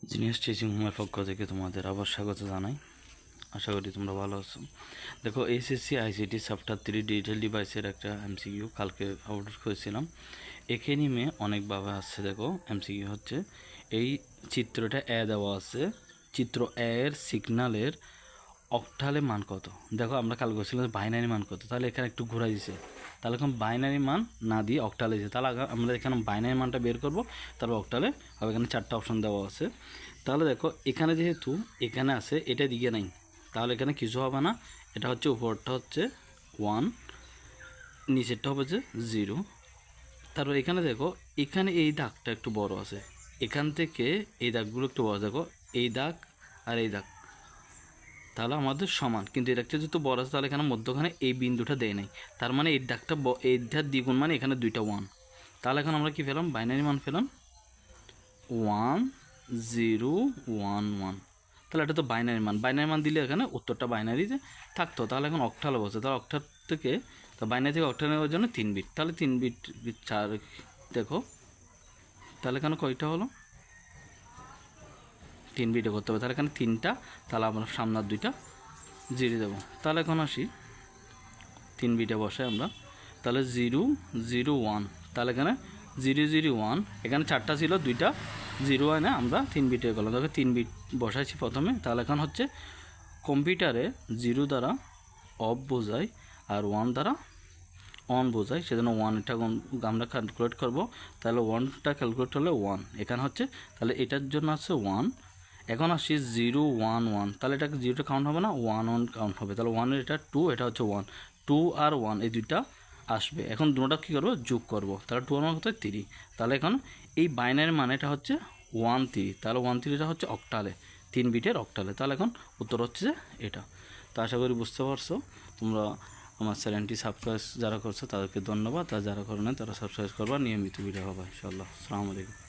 Genius teaching হোমের পক্ষ থেকে তোমাদের আবার স্বাগত জানাই। আশা করি তোমরা ভালো আছো। দেখো, এসএসসি আইসিটি চ্যাপ্টার 3 ডিজিটাল ডিভাইসের একটা এমসিকিউ কালকে আপলোড করেছিলাম। একে নিমে অনেকভাবে আসছে। দেখো, এমসিকিউ হচ্ছে এই চিত্রটা দেওয়া আছে, চিত্র এর সিগন্যালের অক্টালে মান কত। দেখো, আমরা কাল করছিলাম বাইনারি মান কত, তাহলে এখানে একটু ঘোরা দিছে, তাহলে এখন বাইনারি মান না দিয়ে অক্টালে দিয়েছে, তাহলে আমরা এখানে বাইনারি মানটা বের করব, তারপর অক্টালে হবে। এখানে 4টা অপশন দেওয়া আছে। তাহলে দেখো, এখানে যেহেতু এখানে আছে, এটা দিকে নাই, তাহলে এখানে কিছু হবে না। এটা হচ্ছে উপরটা হচ্ছে 1, নিচেরটা হবে যে 0। তারপর এখানে দেখো, এখানে এই দাগটা একটু বড় আছে, এখান থেকে এই দাগগুলো একটু বড়। দেখো, এই দাগ আর এই দাগ তাহলে আমাদের সমান, কিন্তু এটা যেহেতু বড় আছে, তাহলে এখানে মধ্যখানে এই বিন্দুটা দেয় নাই, তার মানে এই দাগটা এইটার দ্বিগুণ, মানে এখানে 2টা 1। তাহলে এখন আমরা কি পেলাম? বাইনারি মান পেলাম 1011। তাহলে এটা তো বাইনারি মান, বাইনারি মান দিলে এখানে উত্তরটা বাইনারিতে থাকতো। তাহলে এখন অক্টালে বসে, তাহলে অক্টাল থেকে, তো বাইনারি থেকে অক্টাল নেওয়ার জন্য 3 বিট, তাহলে 3 বিট 4। দেখো, তাহলে এখানে কয়টা হলো? 3 বিটে করতে হবে, তাহলে এখানে 3টা, তাহলে আমরা সামনের 2টা 0 দেবো। তাহলে এখন আসি 3 বিটে বসে আমরা, তাহলে 001, তাহলে এখানে 001, এখানে 4টা ছিল, 2টা 0 এনে আমরা 3 বিটে করলাম। তবে 3 বিট বসাইছি প্রথমে। তাহলে এখন হচ্ছে কম্পিউটারে 0 দ্বারা অফ বোঝায় আর 1 দ্বারা অন বোঝায়, সেজন্য 1 এটা আমরা ক্যালকুলেট করব। তাহলে 1টা ক্যালকুলেট হলে 1 এখানে হচ্ছে, তাহলে এটার জন্য আছে 1। এখন আসি 011, তাহলে এটাকে 0টা কাউন্ট হবে না, 1 কাউন্ট হবে। তাহলে 1-এর এটা 2, এটা হচ্ছে 1, 2 আর 1 এই দুইটা আসবে। এখন দুটোটা কী করবো? যোগ করব। তাহলে 2 আর 1 কত? 3। তাহলে এখন এই বাইনারি মান এটা হচ্ছে 13, তাহলে 13টা হচ্ছে অক্টালে, 3 বিটের অক্টালে। তাহলে এখন উত্তর হচ্ছে যে এটা। তো আশা করি বুঝতে পারছো তোমরা। আমার চ্যানেলটি সাবস্ক্রাইব যারা করছো তাদেরকে ধন্যবাদ, আর যারা করো না তারা সাবস্ক্রাইব করবা, নিয়মিত ভিডিও হবে ইনশাআল্লাহ। আসসালামু আলাইকুম।